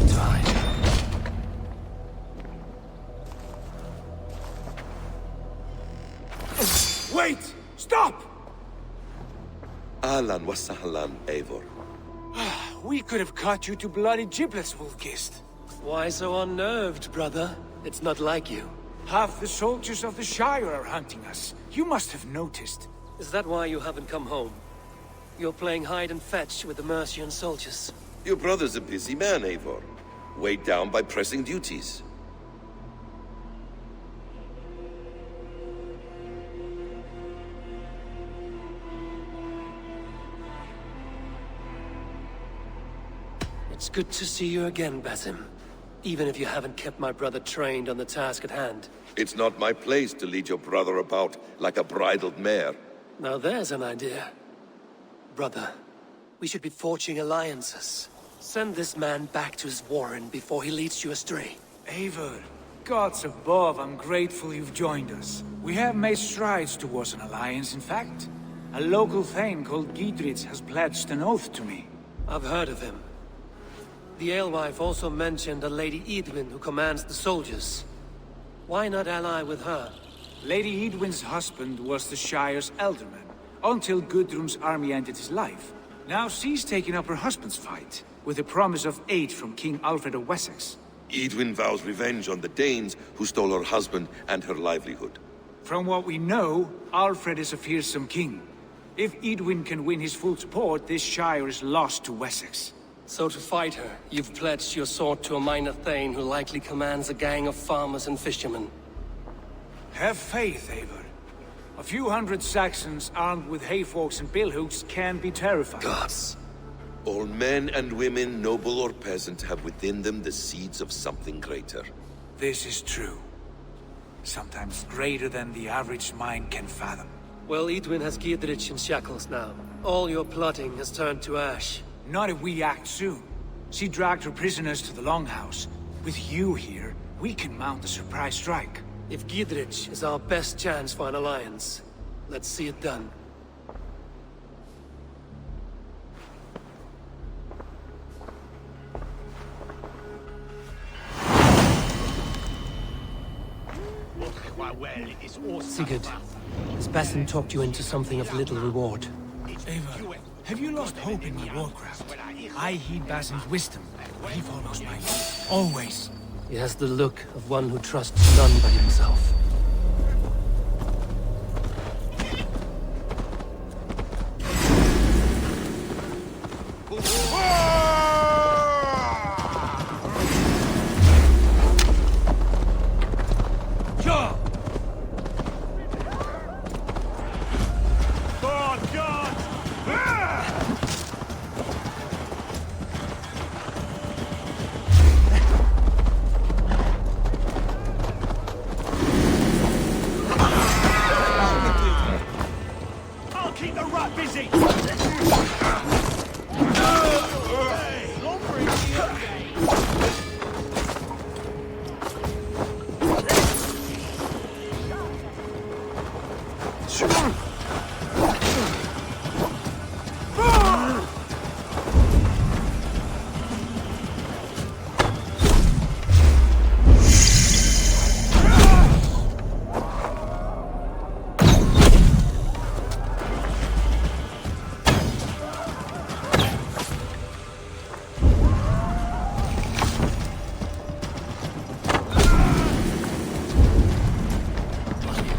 have to hide. Wait! Stop! Ahlan wa sahlan, Eivor. We could have cut you to bloody giblets, Wolfgist. Why so unnerved, brother? It's not like you. Half the soldiers of the Shire are hunting us. You must have noticed. Is that why you haven't come home? You're playing hide and fetch with the Mercian soldiers. Your brother's a busy man, Eivor. Weighed down by pressing duties. It's good to see you again, Basim. Even if you haven't kept my brother trained on the task at hand. It's not my place to lead your brother about like a bridled mare. Now there's an idea. Brother, we should be forging alliances. Send this man back to his warren before he leads you astray. Eivor, gods above, I'm grateful you've joined us. We have made strides towards an alliance, in fact. A local thane called Giedrich has pledged an oath to me. I've heard of him. The alewife also mentioned a Lady Edwin who commands the soldiers. Why not ally with her? Lady Edwin's husband was the Shire's elderman, until Gudrun's army ended his life. Now she's taking up her husband's fight, with the promise of aid from King Alfred of Wessex. Edwin vows revenge on the Danes who stole her husband and her livelihood. From what we know, Alfred is a fearsome king. If Edwin can win his full support, this Shire is lost to Wessex. So to fight her, you've pledged your sword to a minor thane who likely commands a gang of farmers and fishermen. Have faith, Eivor. A few hundred Saxons armed with hayforks and billhooks can be terrifying. Gods. All men and women, noble or peasant, have within them the seeds of something greater. This is true. Sometimes greater than the average mind can fathom. Well, Edwin has Giedrich in shackles now. All your plotting has turned to ash. Not if we act soon. She dragged her prisoners to the Longhouse. With you here, we can mount a surprise strike. If Giedrich is our best chance for an alliance, let's see it done. Sigurd, has Basim talked you into something of little reward? Eivor, have you lost hope in my warcraft? I heed Basim's wisdom. He follows my lead. Always. He has the look of one who trusts none but himself.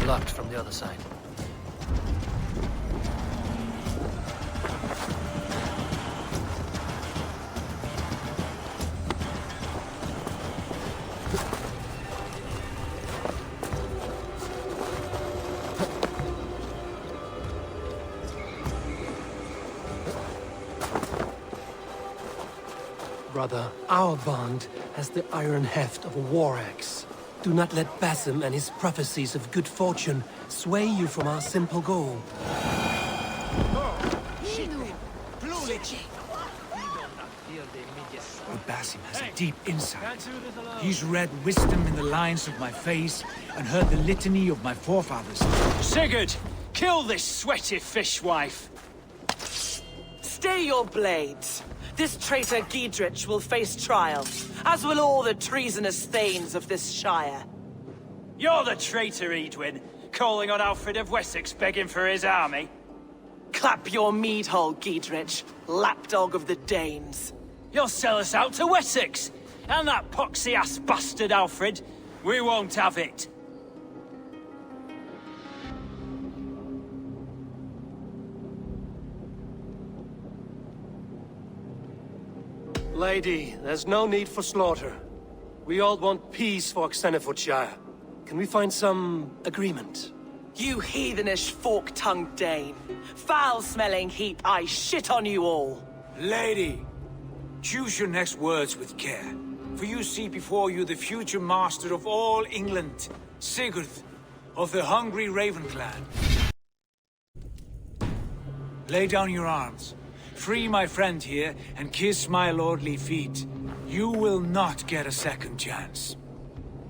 Blocked from the other side. Brother, our bond has the iron heft of a war axe. Do not let Basim and his prophecies of good fortune sway you from our simple goal. But Basim has a deep insight. He's read wisdom in the lines of my face and heard the litany of my forefathers. Sigurd, kill this sweaty fishwife! Stay your blades. This traitor Giedrich will face trial, as will all the treasonous thanes of this shire. You're the traitor, Edwin, calling on Alfred of Wessex begging for his army. Clap your mead hole, Giedrich, lapdog of the Danes. You'll sell us out to Wessex, and that poxy-ass bastard Alfred. We won't have it. Lady, there's no need for slaughter. We all want peace for Xenofordshire. Can we find some agreement? You heathenish fork-tongued Dane. Foul-smelling heap, I shit on you all. Lady, choose your next words with care. For you see before you the future master of all England, Sigurd, of the hungry Raven clan. Lay down your arms. Free my friend here, and kiss my lordly feet. You will not get a second chance.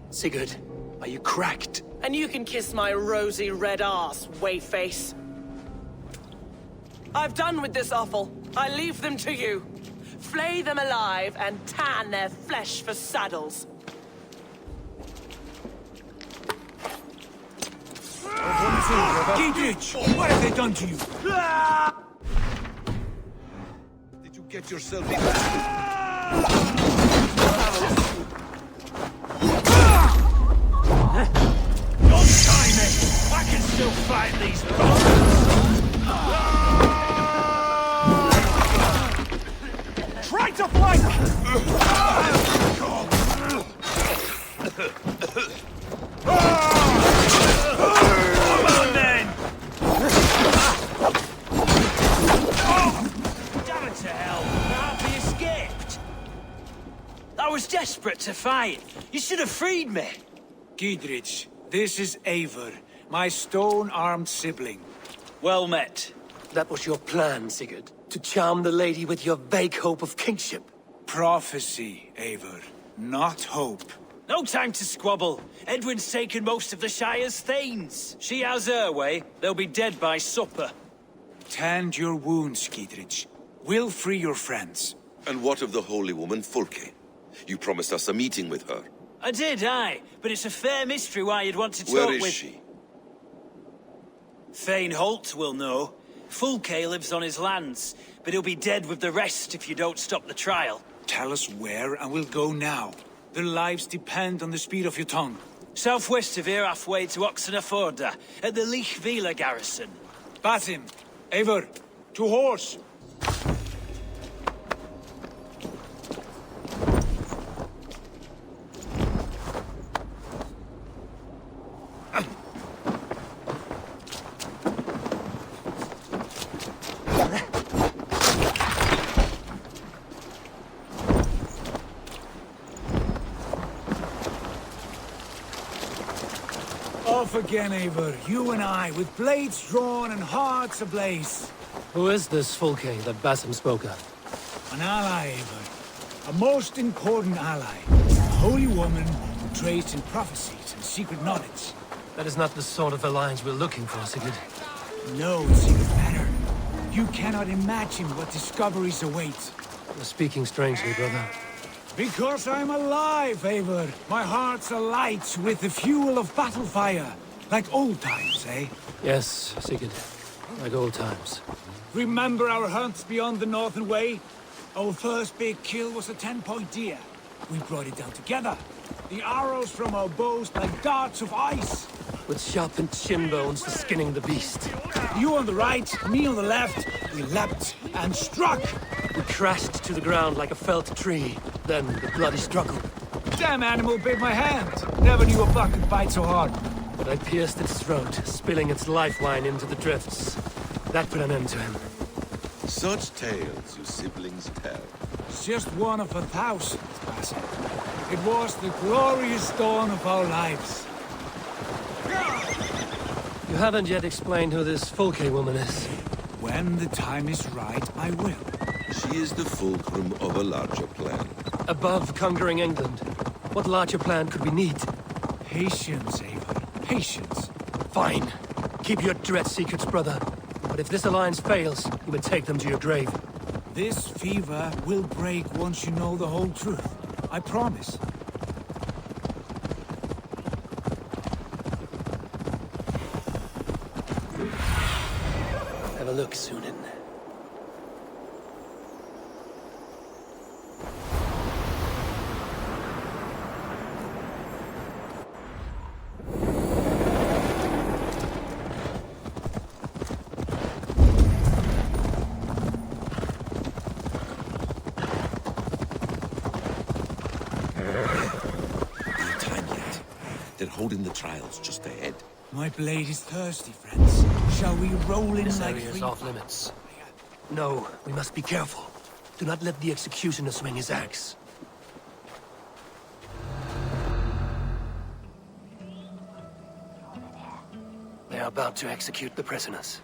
Sigurd, are you cracked? And you can kiss my rosy red arse, wayface. I've done with this offal. I leave them to you. Flay them alive and tan their flesh for saddles. Giedrich, what have they done to you? Did you get yourself in? Don't try me! I can still fight these Try to fly! Come on, then! Damn it to hell! How have we escaped? I was desperate to fight. You should have freed me. Giedrich, this is Eivor, my stone-armed sibling. Well met. That was your plan, Sigurd. To charm the lady with your vague hope of kingship. Prophecy, Eivor, not hope. No time to squabble. Edwin's taken most of the Shire's thanes. She has her way. They'll be dead by supper. Tend your wounds, Giedrich. We'll free your friends. And what of the holy woman Fulke? You promised us a meeting with her. I did, aye. But it's a fair mystery why you'd want to talk Where with... is she? Thane Holt will know. Fulke lives on his lands, but he'll be dead with the rest if you don't stop the trial. Tell us where, and we'll go now. Their lives depend on the speed of your tongue. Southwest of here, halfway to Oxenaforda, at the Lichvila garrison. Basim, Eivor, to horse! Off again, Eivor. You and I, with blades drawn and hearts ablaze. Who is this Fulke that Basim spoke of? An ally, Eivor. A most important ally. A holy woman who trades in prophecies and secret knowledge. That is not the sort of alliance we're looking for, Sigurd. No, it's even better. You cannot imagine what discoveries await. You're speaking strangely, brother. Because I'm alive, Eivor. My heart's alight with the fuel of battle fire. Like old times, eh? Yes, Sigurd. Like old times. Remember our hunts beyond the Northern Way? Our first big kill was a 10-point deer. We brought it down together. The arrows from our bows like darts of ice. With sharpened shin bones for skinning the beast. You on the right, me on the left. We leapt and struck. We crashed to the ground like a felled tree. Then the bloody struggle. Damn animal bit my hand. Never knew a buck could bite so hard. But I pierced its throat, spilling its life wine into the drifts. That put an end to him. Such tales you siblings tell. It's just one of 1,000, Basim. It was the glorious dawn of our lives. You haven't yet explained who this Fulke woman is. When the time is right, I will. She is the fulcrum of a larger plan. Above conquering England, what larger plan could we need? Patience, Eivor. Patience. Fine. Keep your dread secrets, brother. But if this alliance fails, you may take them to your grave. This fever will break once you know the whole truth. I promise. Have a look, Sunan. They're holding the trials just ahead. My blade is thirsty, friends. Shall we roll in This like area is free off limits. No, we must be careful. Do not let the executioner swing his axe. They are about to execute the prisoners.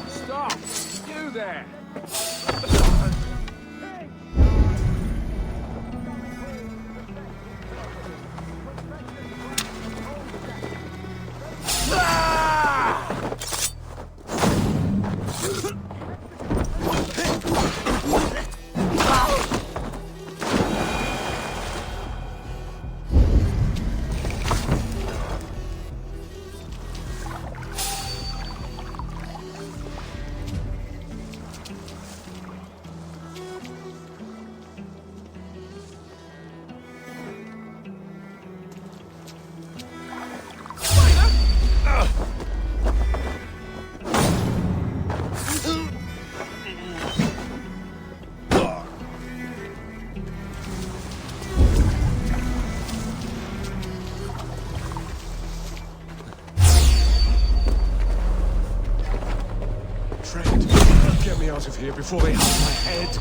Stop! You there! Get me out of here before they have my head.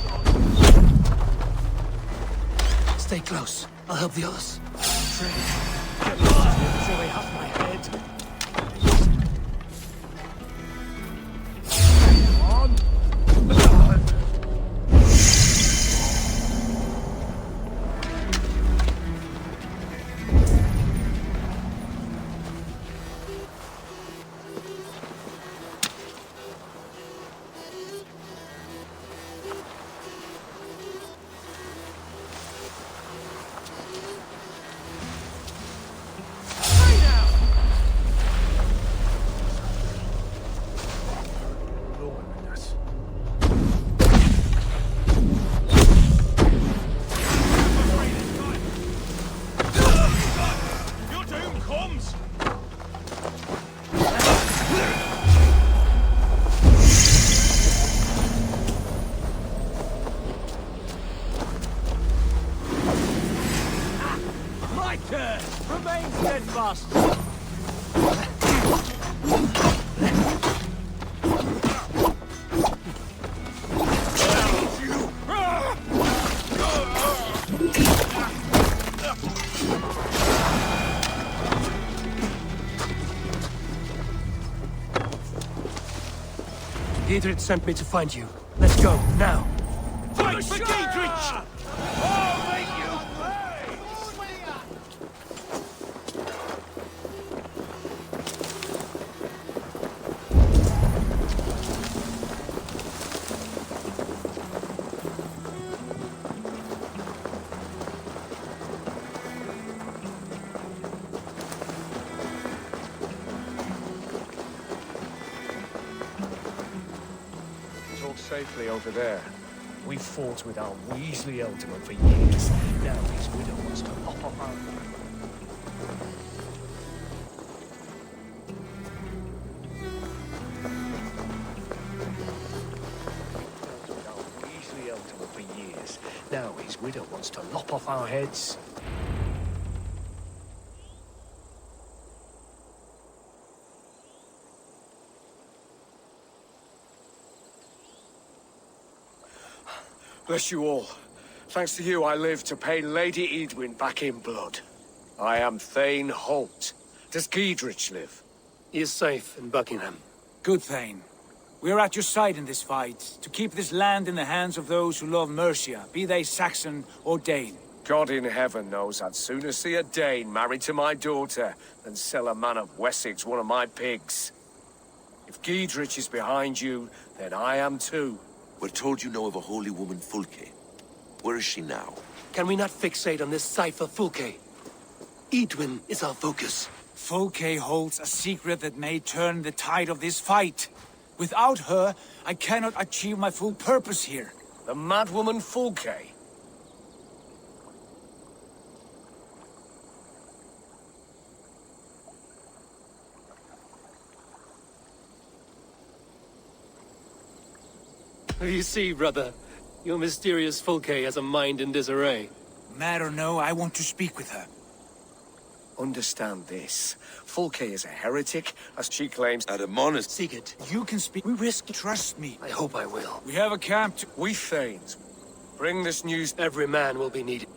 Stay close. I'll help the others. Get me out of here before they have my head. Come on. Your doom comes! My turn! Remain steadfast! Dietrich sent me to find you. Let's go, now. Fight for Dietrich! Talk safely over there. We fought with our Weasley Alderman for years. Now his widow wants to lop off our... With our Weasley Alderman for years. Now his widow wants to lop off our heads. Bless you all. Thanks to you, I live to pay Lady Edwin back in blood. I am Thane Holt. Does Giedrich live? He is safe in Buckingham. Good, Thane. We are at your side in this fight, to keep this land in the hands of those who love Mercia, be they Saxon or Dane. God in heaven knows I'd sooner see a Dane married to my daughter than sell a man of Wessex one of my pigs. If Giedrich is behind you, then I am too. We're told you know of a holy woman, Fulke. Where is she now? Can we not fixate on this cipher, Fulke? Edwin is our focus. Fulke holds a secret that may turn the tide of this fight. Without her, I cannot achieve my full purpose here. The madwoman Fulke? You see, brother, your mysterious Fulke has a mind in disarray. Mad or no, I want to speak with her. Understand this. Fulke is a heretic, as she claims. At a monastery. Sigurd, You can speak. We risk. Trust me. I hope I will. We have a camp to... We Thanes. Bring this news. Every man will be needed.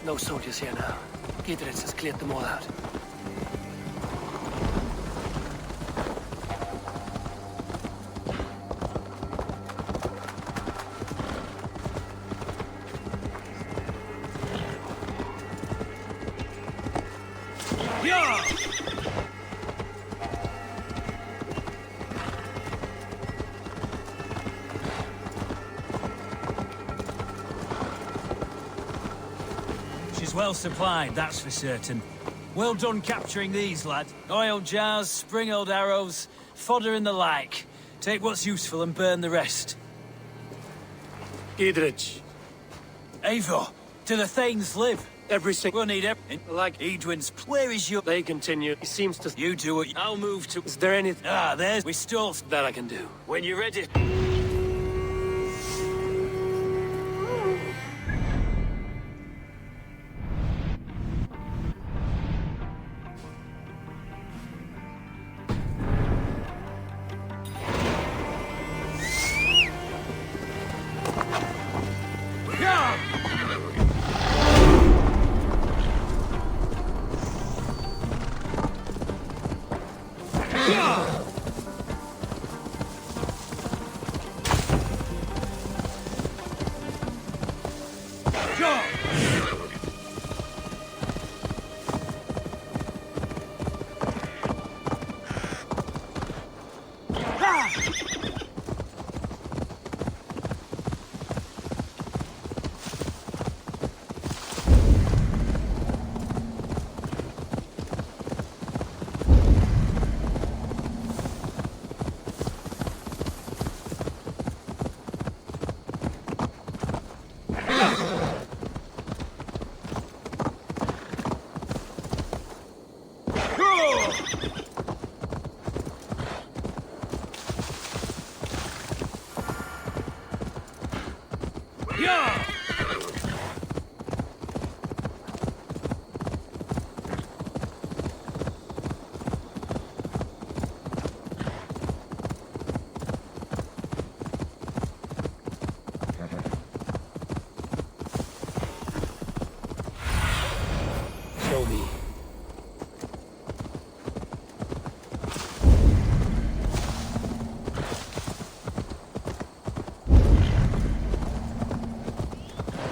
No soldiers here now. Giedrich has cleared them all out. She's well supplied, that's for certain. Well done capturing these, lad. Oil jars, spring-oiled arrows, fodder and the like. Take what's useful and burn the rest. Giedrich, Eivor, do the Thanes live? every single... We'll need everything. Like Edwin's. Where is your... They continue. He seems to... You do what... I'll move to... Is there anything Ah, there's... We stole... that I can do? When you're ready.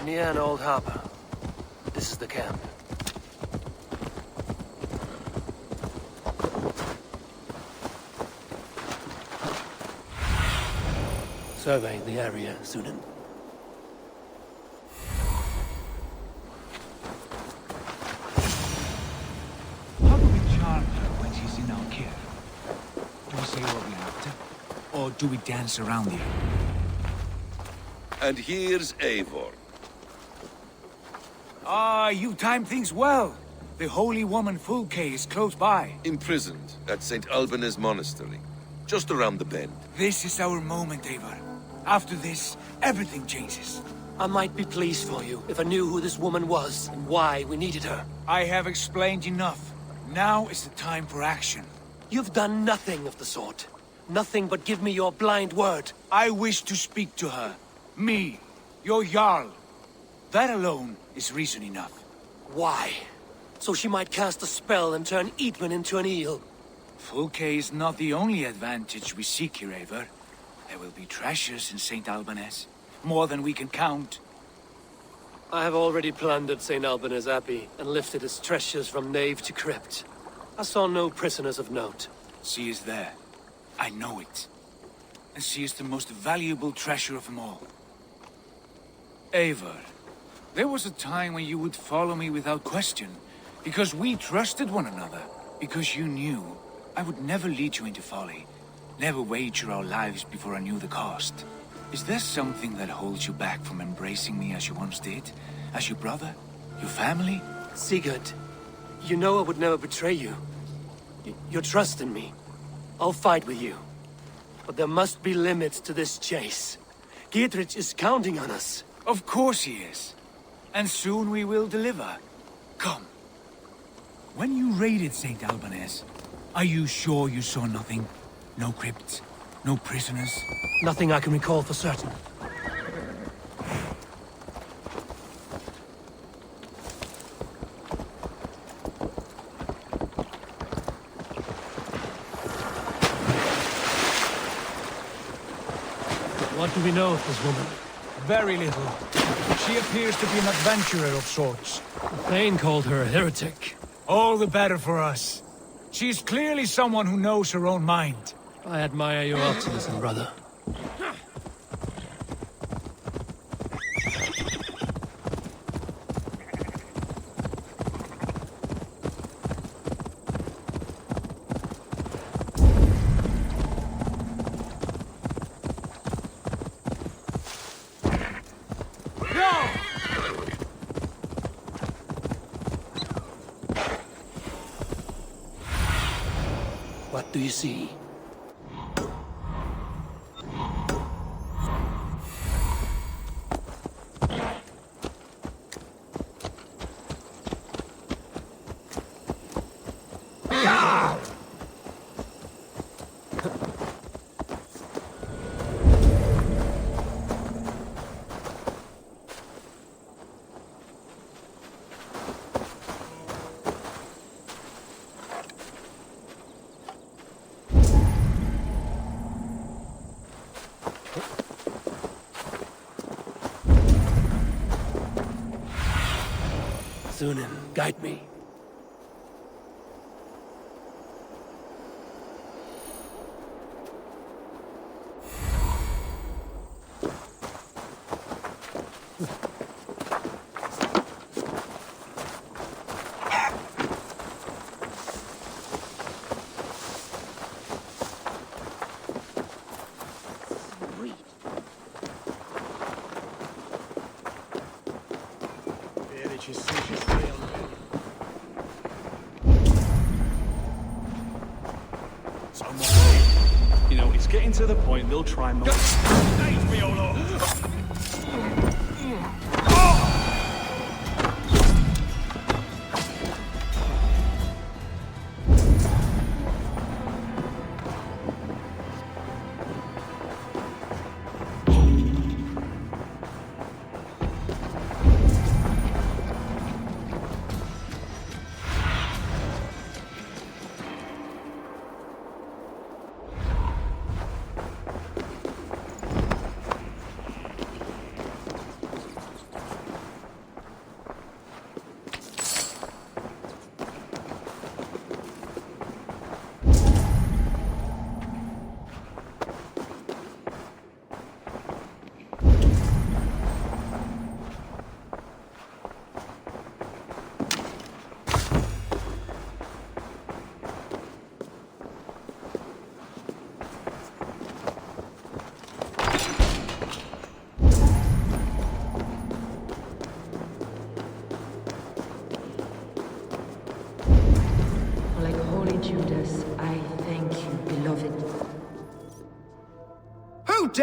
near an old harbor. This is the camp. Survey the area, Sunan. How do we charm her when she's in our care? Do we say what we're after? Or do we dance around her? And here's Eivor. Ah, you timed things well. The holy woman Fulke is close by. Imprisoned at St. Alban's Monastery, just around the bend. This is our moment, Eivor. After this, everything changes. I might be pleased for you if I knew who this woman was and why we needed her. I have explained enough. Now is the time for action. You've done nothing of the sort. Nothing but give me your blind word. I wish to speak to her. Me, your Jarl. That alone is reason enough. Why? So she might cast a spell and turn Eatman into an eel. Fulke is not the only advantage we seek here, Eivor. There will be treasures in St. Alban's. More than we can count. I have already plundered St. Alban's Abbey and lifted its treasures from nave to crypt. I saw no prisoners of note. She is there. I know it. And she is the most valuable treasure of them all. Eivor, there was a time when you would follow me without question. Because we trusted one another. Because you knew I would never lead you into folly. Never wager our lives before I knew the cost. Is there something that holds you back from embracing me as you once did? As your brother? Your family? Sigurd, you know I would never betray you. Your trust in me. I'll fight with you. But there must be limits to this chase. Dietrich is counting on us. Of course he is. And soon we will deliver. Come. When you raided St. Alban's, are you sure you saw nothing? No crypts? No prisoners? Nothing I can recall for certain. What do we know of this woman? Very little. She appears to be an adventurer of sorts. Thane called her a heretic. All the better for us. She's clearly someone who knows her own mind. I admire your optimism, brother. What do you see? Sunan, guide me. You know, it's getting to the point they'll try and...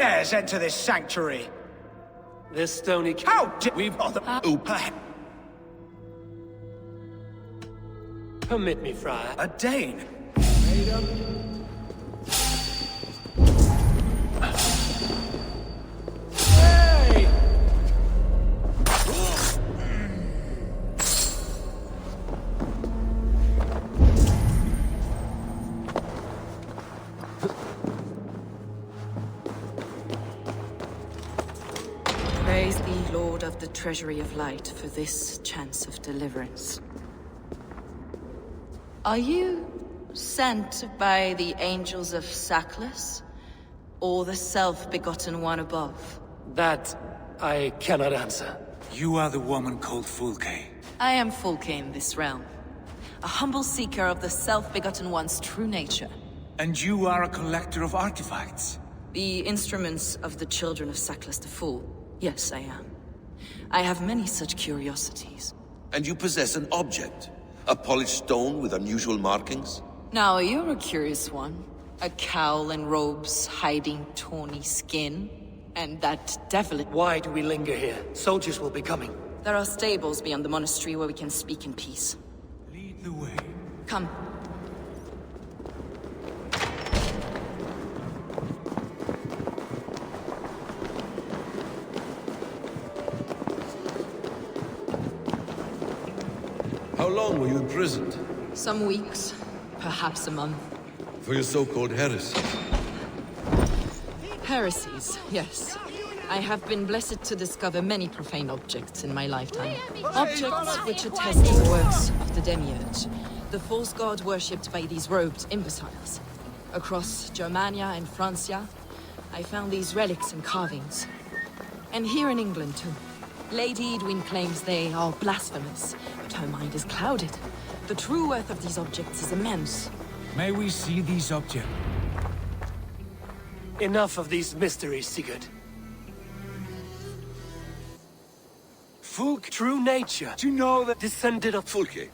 dares enter this sanctuary? This stony... How dare We've... Permit me, Friar. a Dane? Hey! Praise thee, Lord of the Treasury of Light, for this chance of deliverance. Are you sent by the angels of Saklas, or the self-begotten one above? That I cannot answer. You are the woman called Fulke. I am Fulke in this realm, a humble seeker of the self-begotten one's true nature. And you are a collector of artifacts. The instruments of the children of Saklas the Fool. Yes, I am. I have many such curiosities. And you possess an object? A polished stone with unusual markings? Now, you're a curious one. A cowl and robes hiding tawny skin. And that devilish... Why do we linger here? Soldiers will be coming. There are stables beyond the monastery where we can speak in peace. Lead the way. Come. How long were you imprisoned? Some weeks, perhaps a month. For your so-called heresy? Heresies, yes. I have been blessed to discover many profane objects in my lifetime. Objects which attest to the works of the Demiurge, the false god worshipped by these robed imbeciles. Across Germania and Francia, I found these relics and carvings. And here in England, too. Lady Edwin claims they are blasphemous, but her mind is clouded. The true worth of these objects is immense. May we see these objects? Enough of these mysteries, Sigurd. Fulk, true nature. Do you know that... Descended of... Fulke,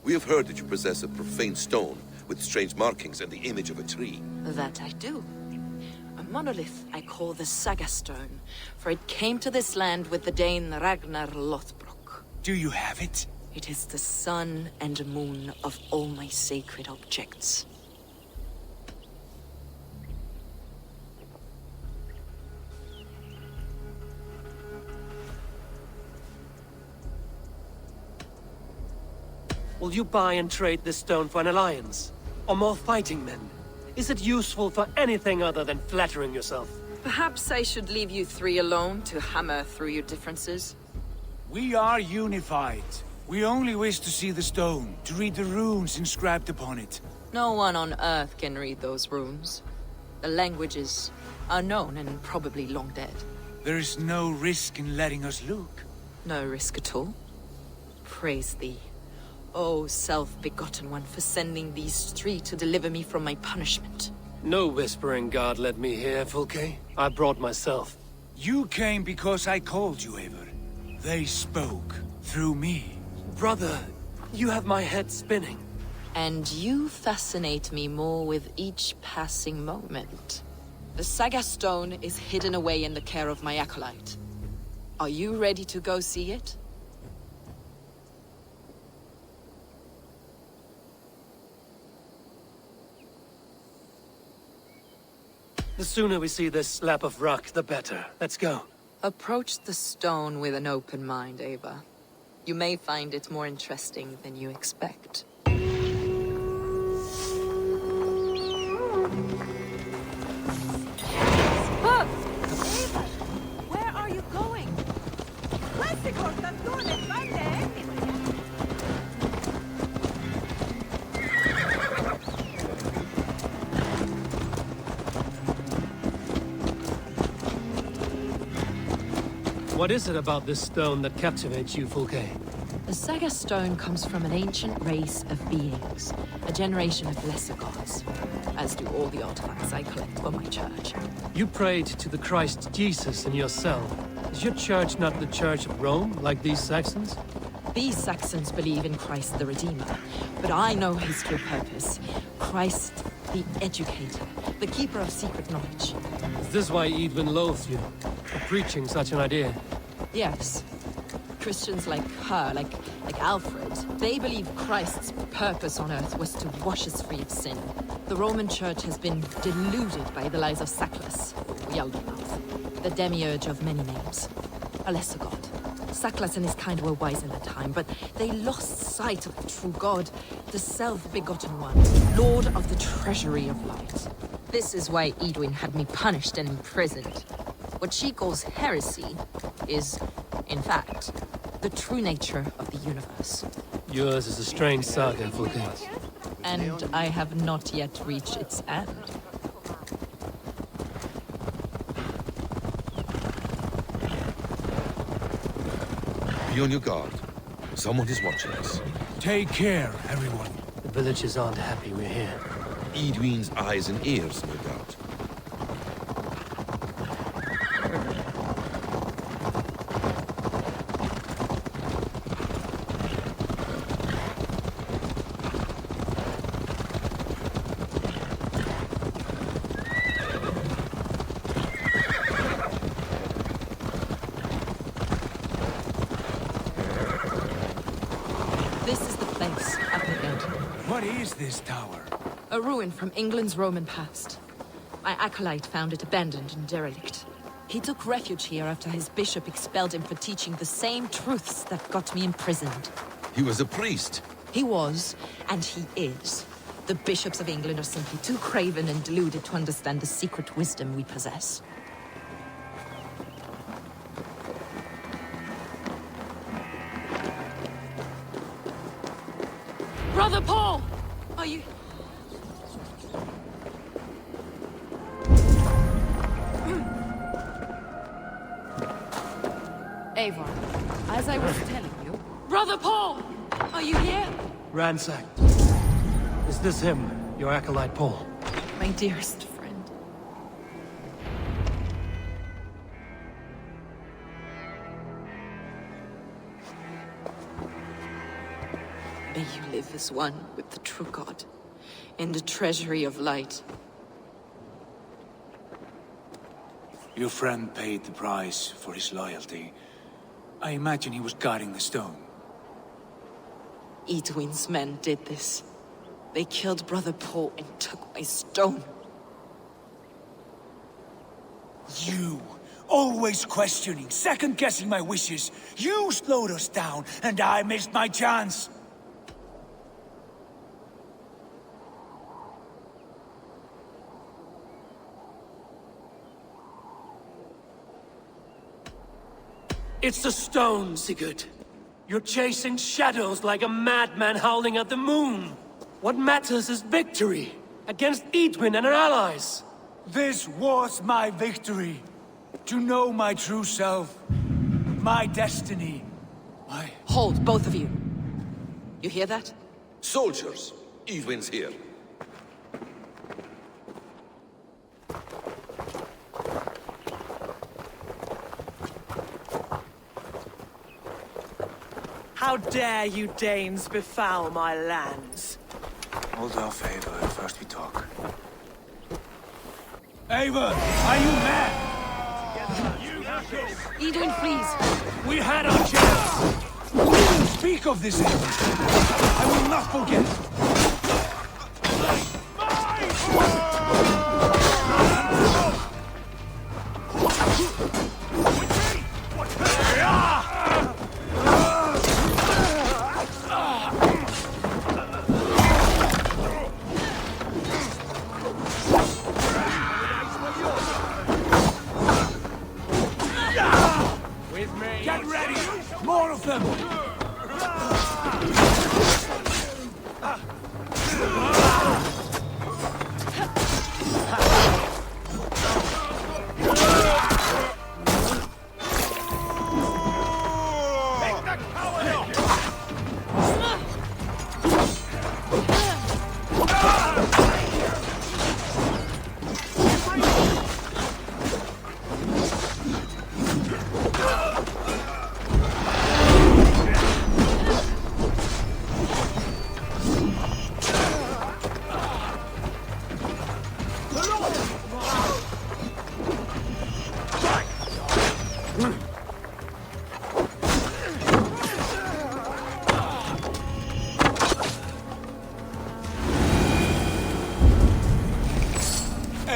we have heard that you possess a profane stone with strange markings and the image of a tree. That I do. A monolith I call the Saga Stone, for it came to this land with the Dane Ragnar Lothbrok. Do you have it? It is the sun and moon of all my sacred objects. Will you buy and trade this stone for an alliance? Or more fighting men? Is it useful for anything other than flattering yourself? Perhaps I should leave you three alone to hammer through your differences? We are unified. We only wish to see the stone, to read the runes inscribed upon it. No one on Earth can read those runes. The languages are known and probably long dead. There is no risk in letting us look. No risk at all. Praise thee, O self-begotten one, for sending these three to deliver me from my punishment. No whispering god led me here, Fulke. I brought myself. You came because I called you, Eivor. They spoke through me. Brother, you have my head spinning. And you fascinate me more with each passing moment. The Saga Stone is hidden away in the care of my acolyte. Are you ready to go see it? The sooner we see this slab of rock, the better. Let's go. Approach the stone with an open mind, Ava. You may find it more interesting than you expect. Where are you going? What is it about this stone that captivates you, Fulke? The Saga Stone comes from an ancient race of beings, a generation of lesser gods, as do all the artifacts I collect for my church. You prayed to the Christ Jesus in your cell. Is your church not the Church of Rome, like these Saxons? These Saxons believe in Christ the Redeemer, but I know his true purpose. Christ the Educator, the Keeper of secret knowledge. this why Edwin loathes you? For preaching such an idea? Yes. Christians like her, like Alfred, they believe Christ's purpose on earth was to wash us free of sin. The Roman Church has been deluded by the lies of Saclas, Yaldabaoth, the demiurge of many names, a lesser god. Saclas and his kind were wise in their time, but they lost sight of the true god, the self-begotten one, Lord of the Treasury of Light. This is why Edwin had me punished and imprisoned. What she calls heresy is, in fact, the true nature of the universe. Yours is a strange saga, Fulgate. And I have not yet reached its end. Be on your guard. Someone is watching us. Take care, everyone. The villagers aren't happy we're here. Edwin's eyes and ears, no doubt. This is the place, up ahead. What is this tower? A ruin from England's Roman past. My acolyte found it abandoned and derelict. He took refuge here after his bishop expelled him for teaching the same truths that got me imprisoned. He was a priest. He was, and he is. The bishops of England are simply too craven and deluded to understand the secret wisdom we possess. Brother Paul! Are you... Avon, as I was telling you... Brother Paul! Are you here? Ransacked. Is this him, your acolyte Paul? My dearest friend. May you live as one with the true God, in the treasury of light. Your friend paid the price for his loyalty. I imagine he was guarding the stone. Edwin's men did this. They killed Brother Paul and took my stone. You! Always questioning, second-guessing my wishes. You slowed us down, and I missed my chance. It's the stone, Sigurd. You're chasing shadows like a madman howling at the moon. What matters is victory against Edwin and her allies. This was my victory. To know my true self, my destiny, my... Hold, both of you. You hear that? Soldiers! Edwin's here. How dare you Danes befoul my lands? Hold off, Ava. First we talk. Ava, are you mad? Edwin, please. We had our chance. Speak of this, Ava. I will not forget. Get ready! More of them!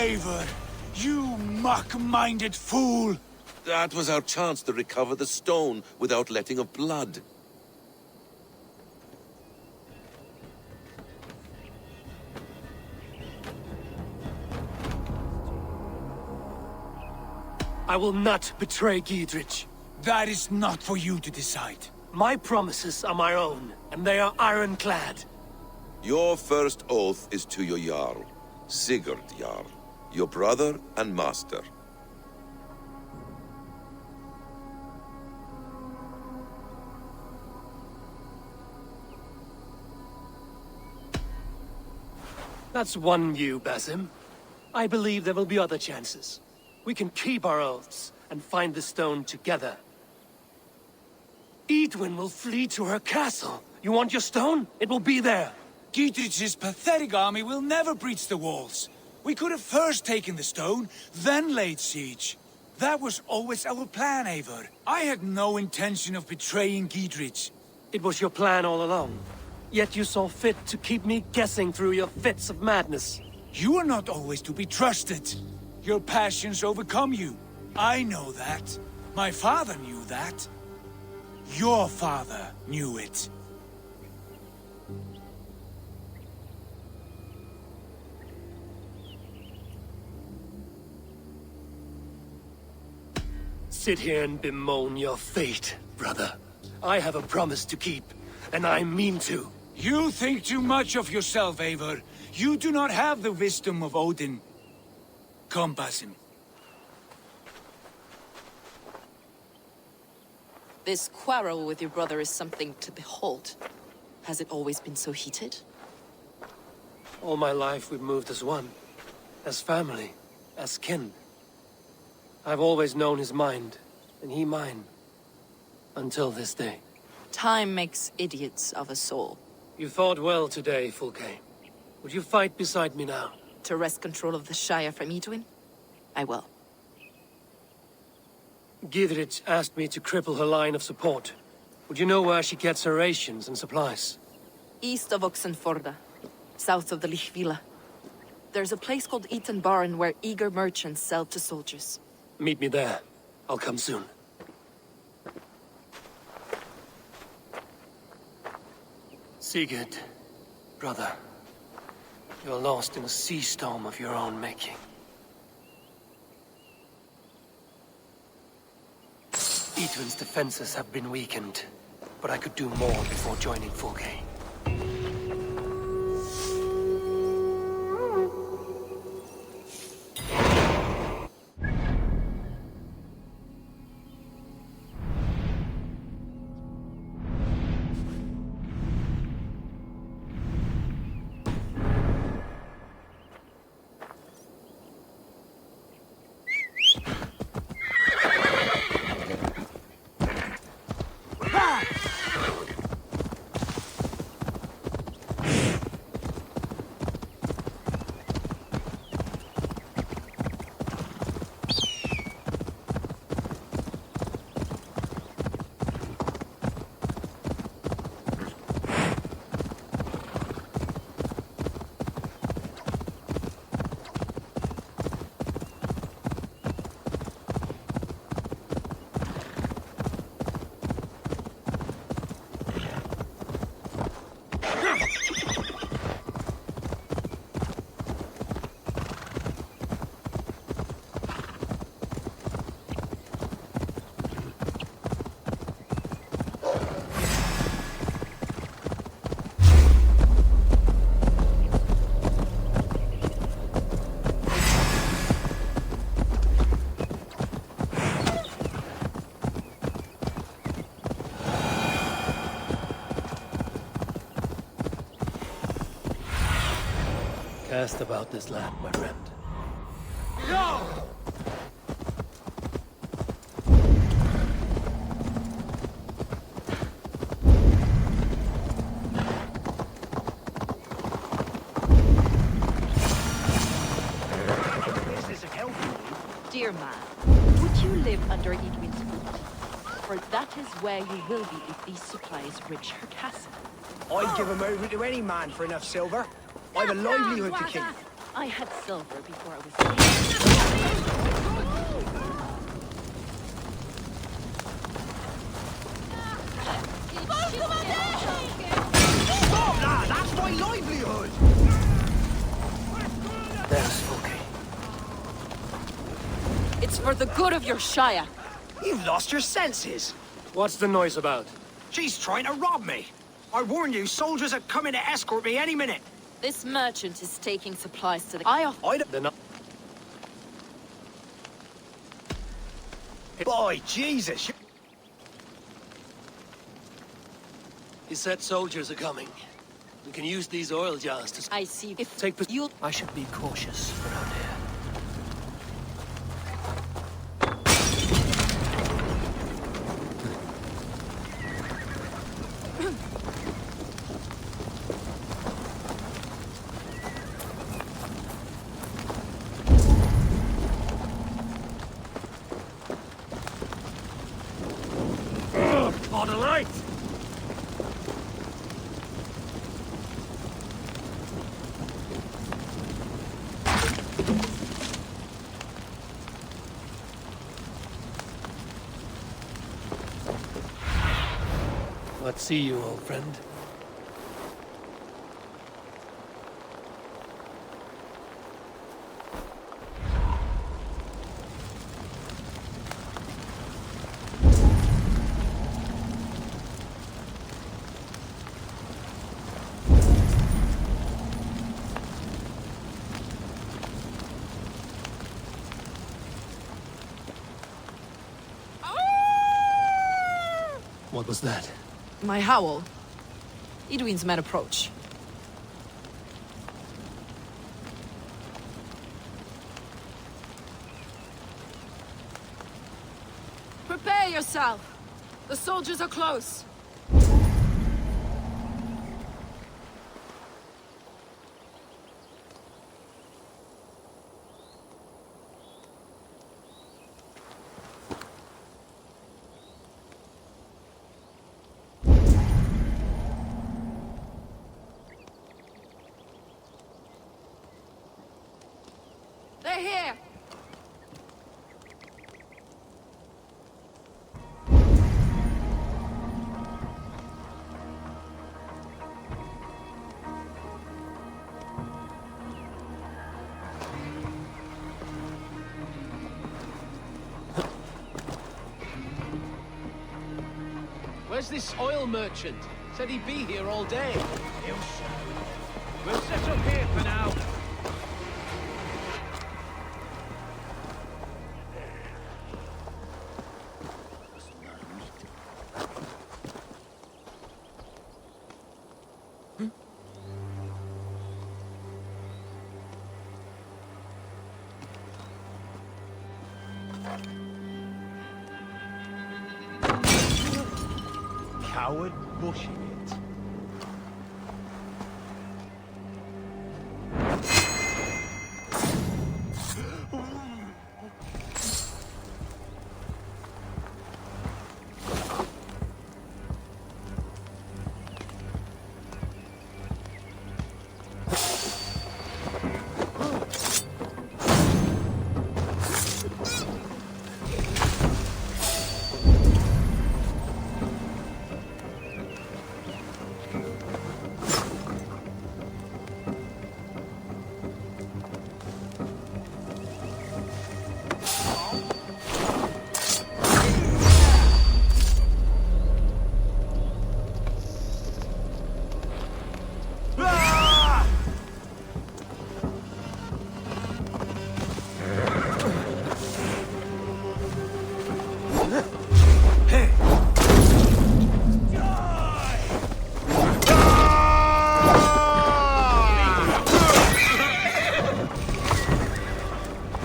Eivor, you muck-minded fool! That was our chance to recover the stone without letting of blood. I will not betray Giedrich. That is not for you to decide. My promises are my own, and they are ironclad. Your first oath is to your Jarl, Sigurd Jarl, your brother and master. That's one view, Basim. I believe there will be other chances. We can keep our oaths and find the stone together. Edwin will flee to her castle. You want your stone? It will be there. Giedrich's pathetic army will never breach the walls. We could have first taken the stone, then laid siege. That was always our plan, Eivor. I had no intention of betraying Giedrich. It was your plan all along. Yet you saw fit to keep me guessing through your fits of madness. You are not always to be trusted. Your passions overcome you. I know that. My father knew that. Your father knew it. Sit here and bemoan your fate, brother. I have a promise to keep, and I mean to. You think too much of yourself, Eivor. You do not have the wisdom of Odin. Come, Basim. This quarrel with your brother is something to behold. Has it always been so heated? All my life we've moved as one. As family. As kin. I've always known his mind, and he mine. Until this day. Time makes idiots of us all. You fought well today, Fulke. Would you fight beside me now? To wrest control of the Shire from Edwin? I will. Giedrich asked me to cripple her line of support. Would you know where she gets her rations and supplies? East of Oxenforda, south of the Lichvila. There's a place called Eaton Barn where eager merchants sell to soldiers. Meet me there. I'll come soon. Sigurd, brother. You're lost in a sea storm of your own making. Edwin's defenses have been weakened, but I could do more before joining Fulke. Cast about this land, my friend. No! Dear man, would you live under Edwin's roof? For that is where you will be if these supplies reach her castle. I'd give him over to any man for enough silver. I've a livelihood to keep. I had silver before I was... Stop, lad! That's my livelihood! There's Smokey. It's for the good of your Shire. You've lost your senses. What's the noise about? She's trying to rob me. I warned you, soldiers are coming to escort me any minute. This merchant is taking supplies to the... They're not... Boy, Jesus! He said soldiers are coming. We can use these oil jars to... I see. If Take... you... I should be cautious around here. On the light! Let's see you, old friend. What was that? My howl. Edwin's men approach. Prepare yourself. The soldiers are close. They're here! Where's this oil merchant? Said he'd be here all day. He'll show. We'll set up here for now. Coward bushing it.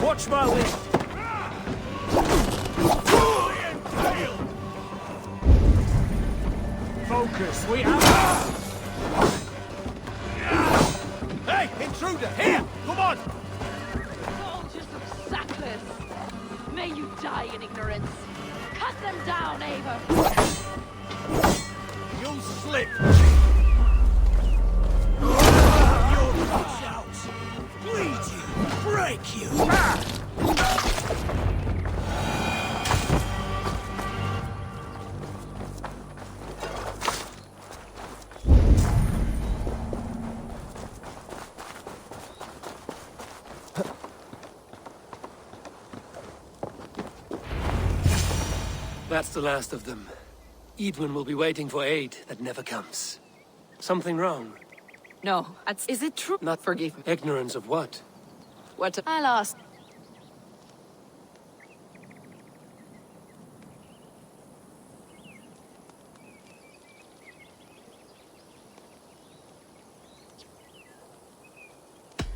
Watch my way! Focus, we have... Hey, intruder! Here! Come on! Soldiers of Sackless! May you die in ignorance! Cut them down, Eivor! You'll slip! Your watch out! Bleed break you! That's the last of them. Edwin will be waiting for aid that never comes. Something wrong? No, is it true? Not forgive me. Ignorance of what? What? I'll ask.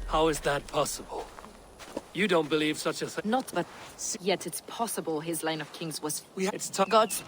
How is that possible? You don't believe such a thing? Not, but yet it's possible his line of kings was... It's God's...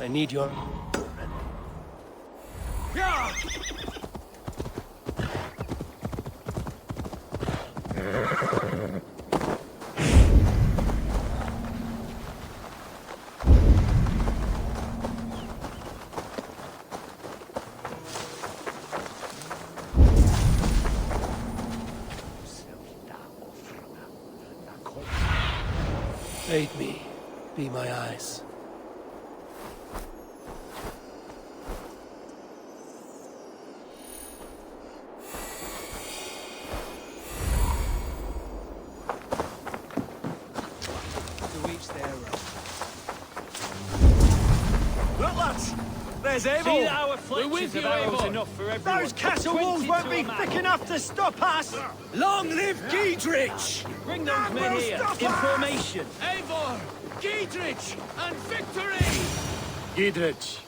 I need your... Aid me. Be my eyes. Look, lads! There's Abel! See that our We're fletchers with you, have arrows Abel. enough for everyone. Those castle 20 walls won't to be a man. thick enough to stop us! Long live Giedrich! Bring those men will here. stop In us! formation. Eivor, Giedrich, and victory! Giedrich.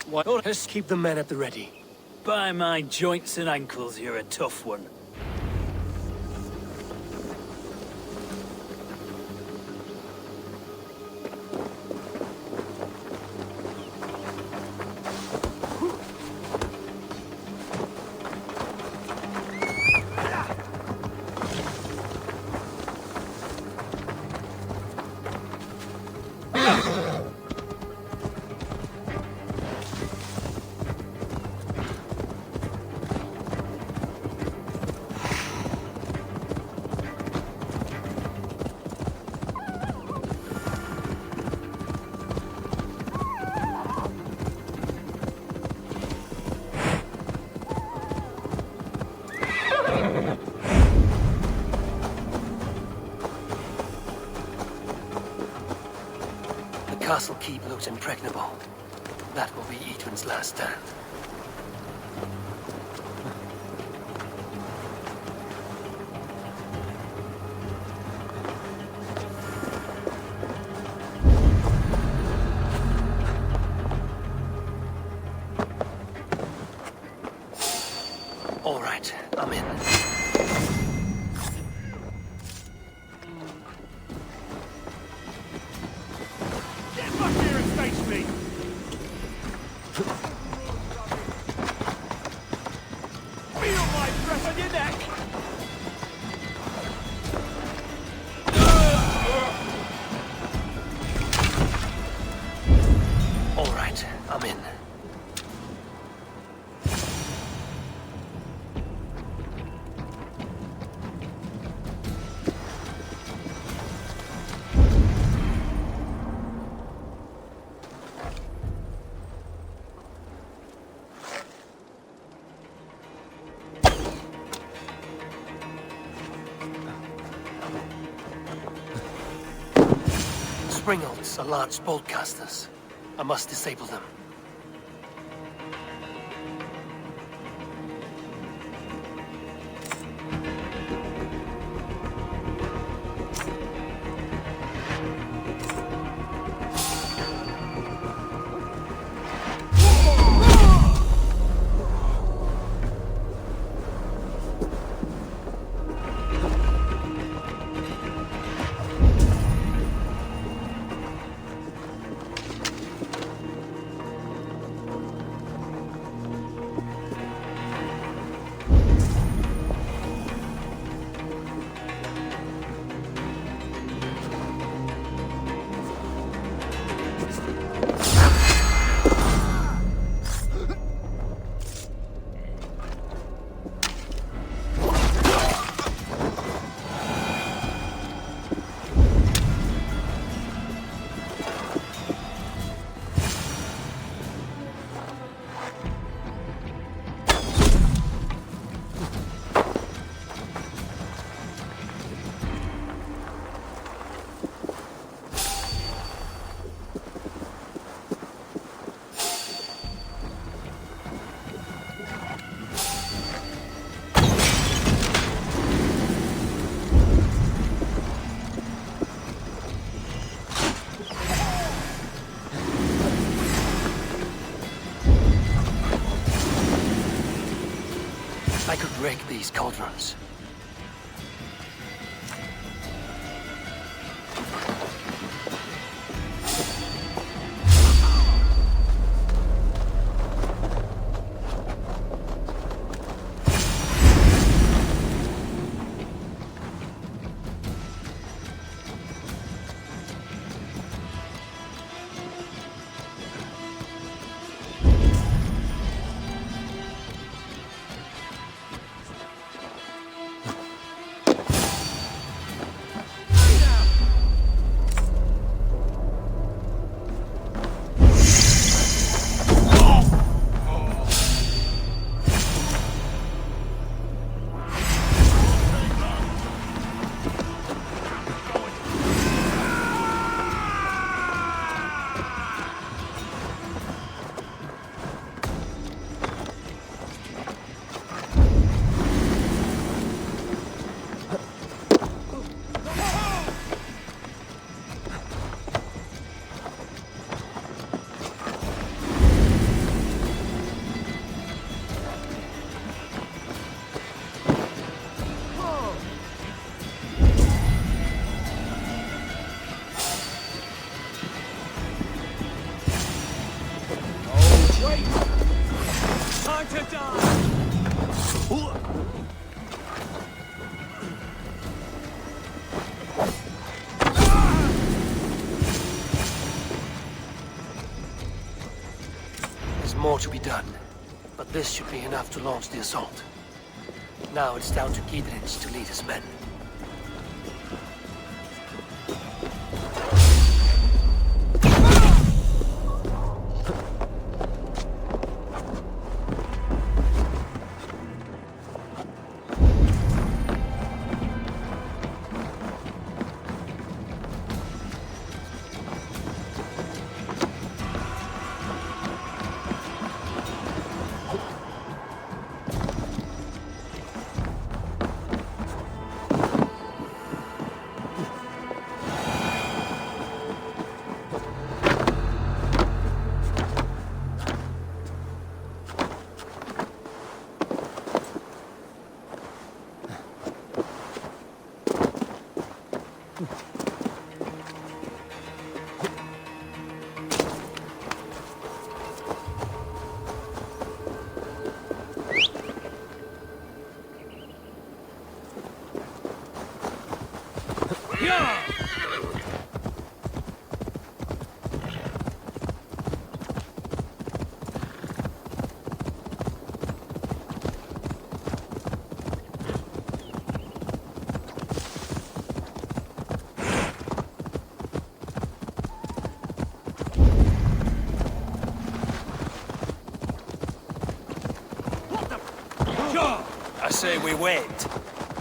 What? Keep the men at the ready. By my joints and ankles, you're a tough one. The castle keep looks impregnable. That will be Edwin's last stand. All right, I'm in. Get back here and face me! Feel my breath on your neck! All right, I'm in. Springolds are large bolt casters. I must disable them. break these cauldrons. More to be done, but this should be enough to launch the assault. Now it's down to Giedrich to lead his men. I say we wait.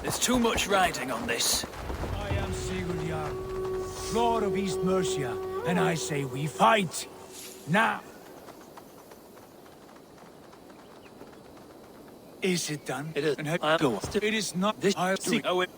There's too much riding on this. I am Sigurd Jarl, Lord of East Mercia, and I say we fight! Now! Is it done? It is. And go on. It is not this. I'll see. Oh, it.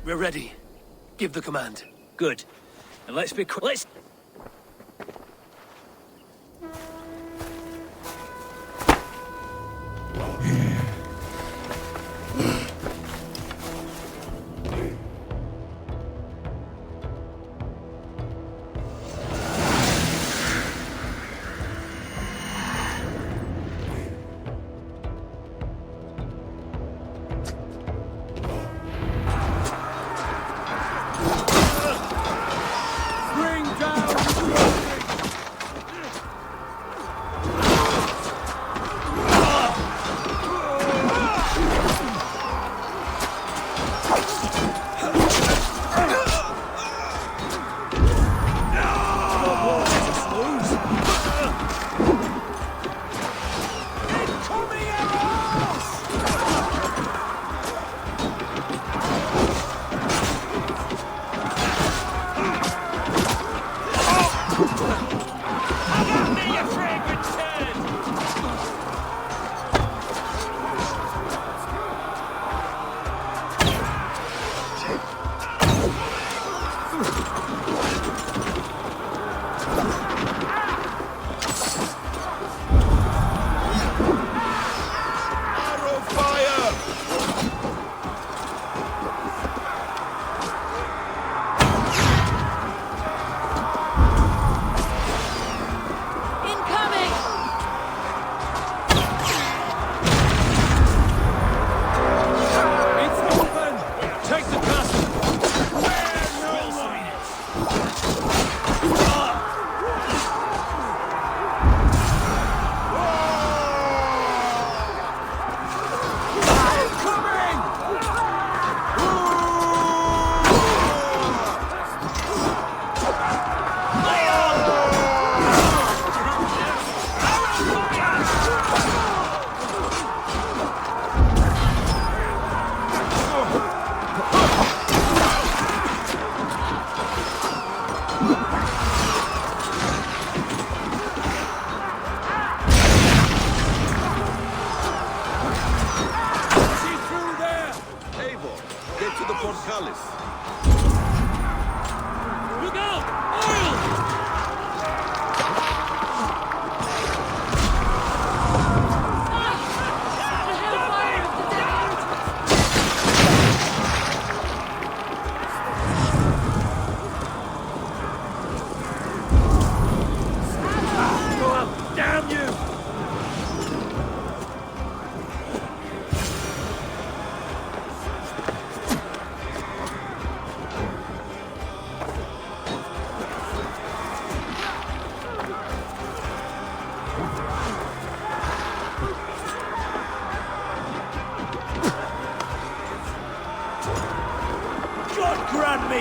We're ready. Give the command. Good. And let's be quick. Let's... Bring down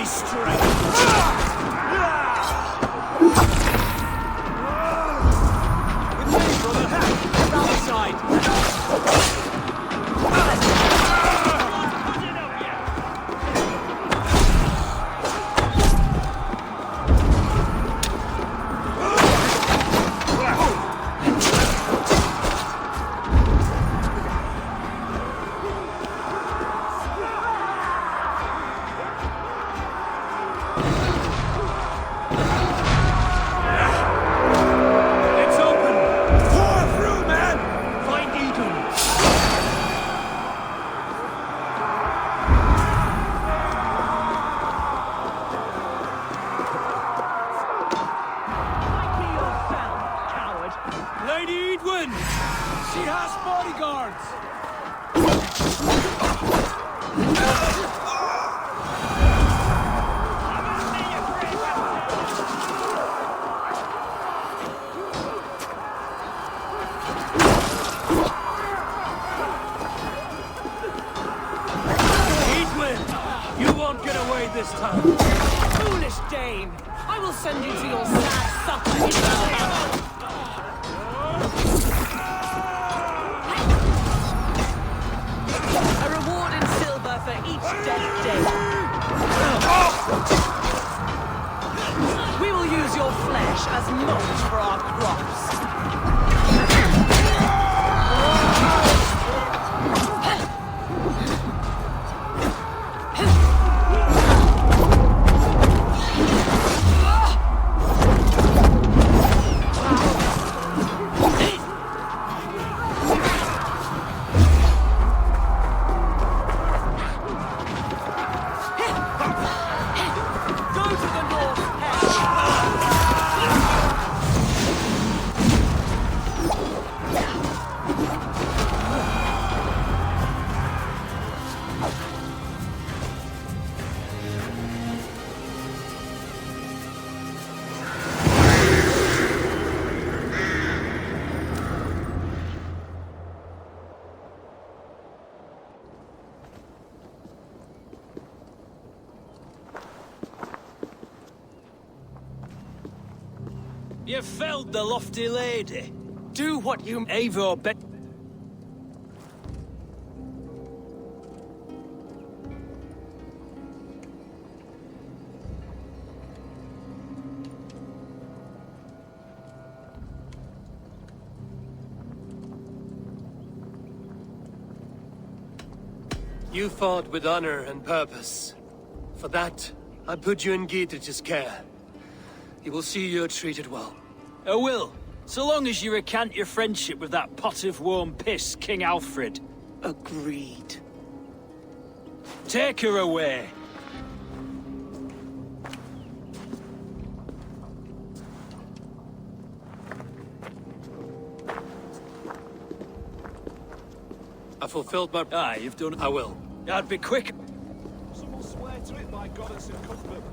me straight! With me, brother! Outside! She has bodyguards! You won't get away this time. Foolish Dane! I will send you to your sad supper in Valhalla. A reward in silver for each dead Dane. We will use your flesh as mulch for our crops. You felled the lofty lady. Do what you... Eivor bet... You fought with honor and purpose. For that, I put you in Gietrich's care. He will see you're treated well. I will, so long as you recant your friendship with that pot of warm piss, King Alfred. Agreed. Take her away. I fulfilled my... Aye, you've done... I will. I'd be quick. Someone swear to it by goddess and Cuthbert.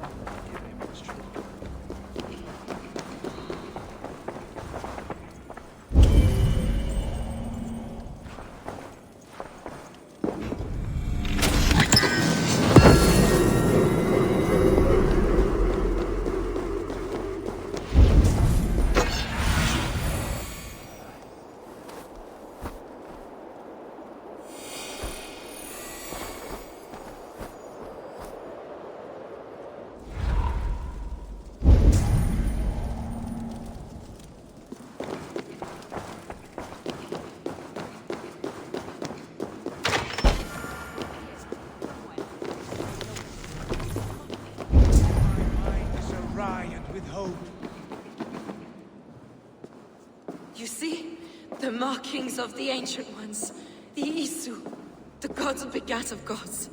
You see? The markings of the Ancient Ones. The Isu. The gods begat of gods.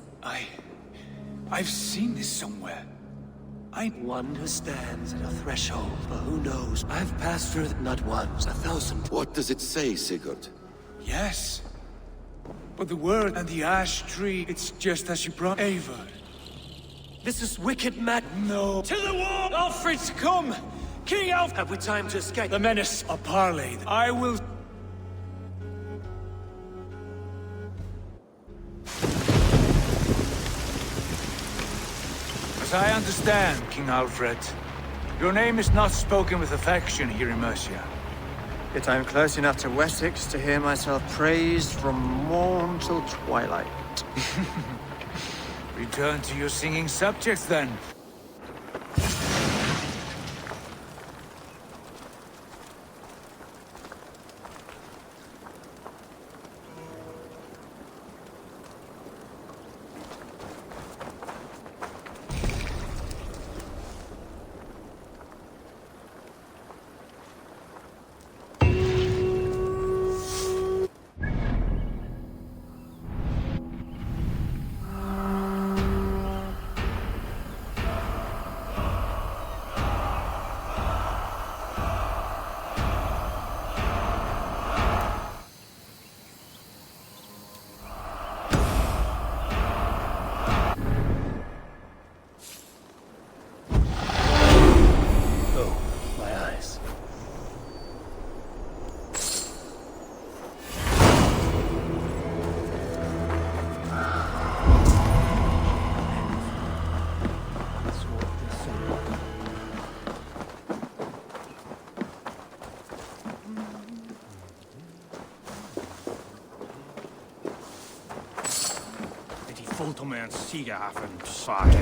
I've seen this somewhere. One who stands at a threshold, but who knows? I've passed through it not once, 1,000. What does it say, Sigurd? Yes. But the word and the ash tree, it's just as you brought Eivor. This is wicked mad. No. To the war! Alfred's come! King Alfred! Have we time to escape? The menace. A parley. I will... As I understand, King Alfred, your name is not spoken with affection here in Mercia. Yet I am close enough to Wessex to hear myself praised from morn till twilight. Return to your singing subjects, then. Voelt om een sigaven saai.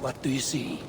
What do you see?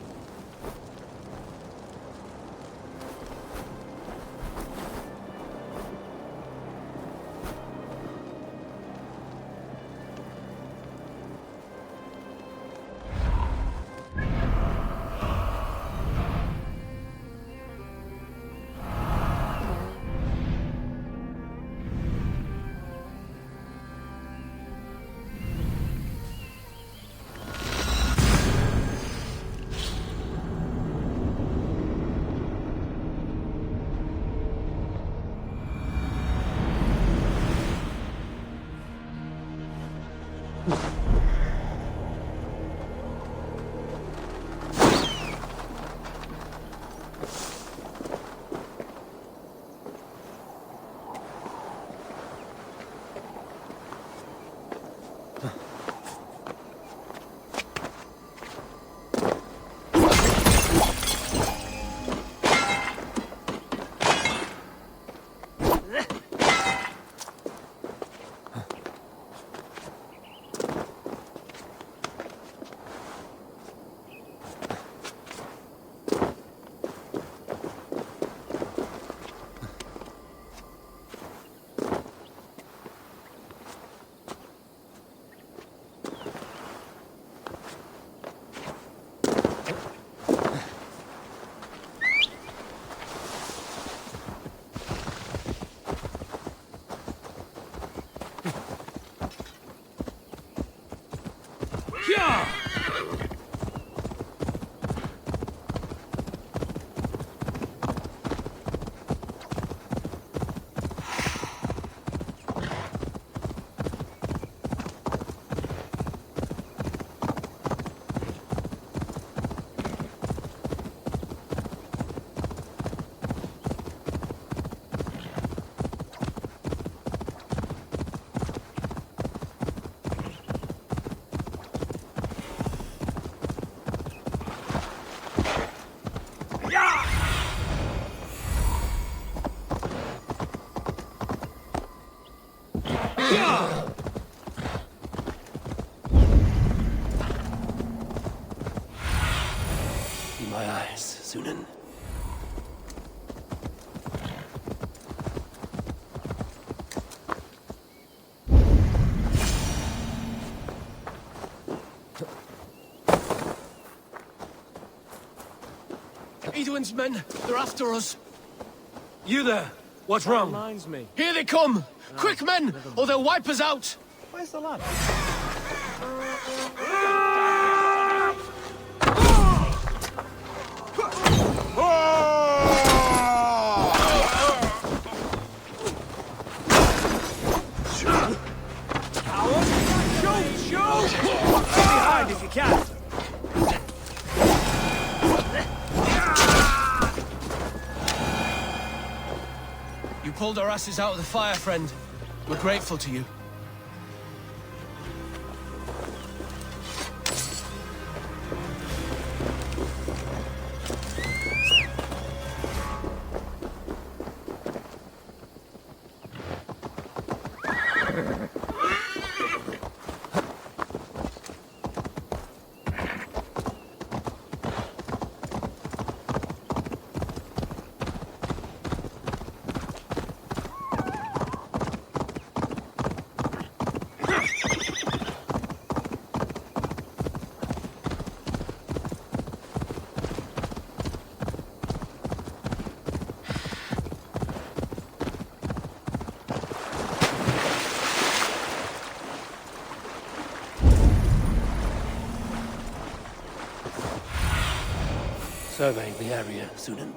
Anduin's men. They're after us. You there? What's wrong? Reminds me. Here they come! Quick, men, or they'll wipe us out! Where's the lad? Behind if you can! You pulled our asses out of the fire, friend. We're grateful to you. Surveying the area, Sunan.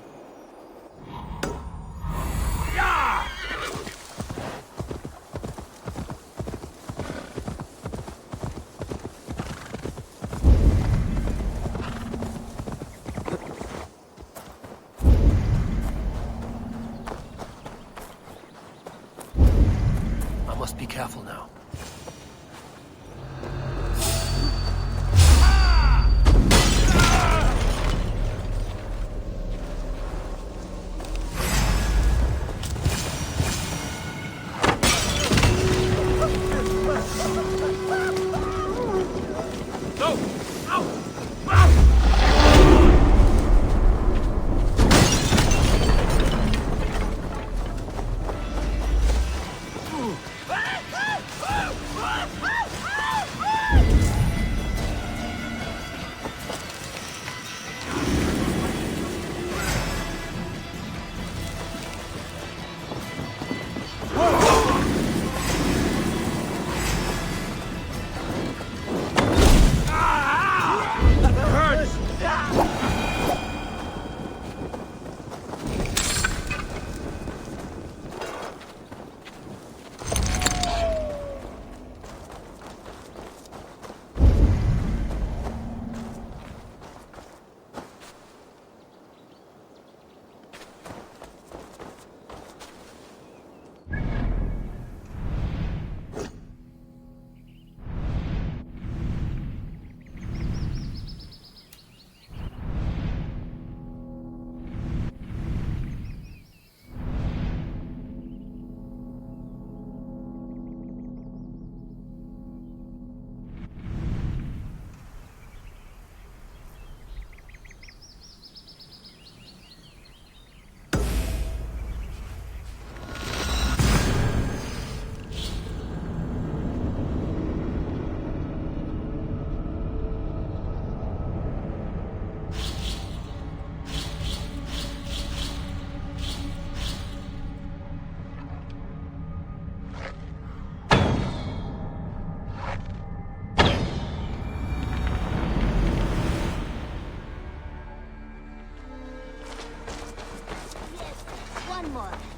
I must be careful now.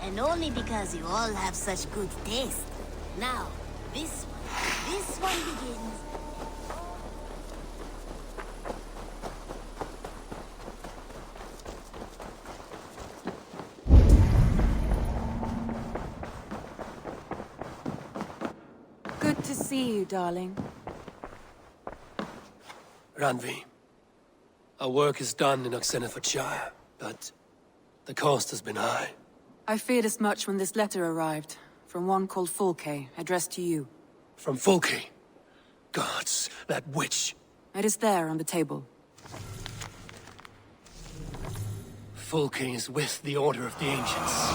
And only because you all have such good taste. Now, this one begins. Good to see you, darling. Ranvi, our work is done in Oxenfordshire, but the cost has been high. I feared as much when this letter arrived, from one called Fulke, addressed to you. From Fulke? Gods, that witch! It is there on the table. Fulke is with the Order of the Ancients.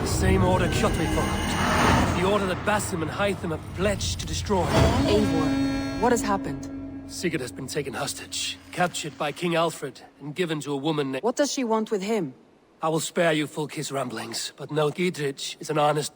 The same order Kjotve followed. The order that Basim and Hytham have pledged to destroy. Eivor, what has happened? Sigurd has been taken hostage, captured by King Alfred, and given to a woman. What does she want with him? I will spare you Fulke's ramblings, but know Giedrich is an honest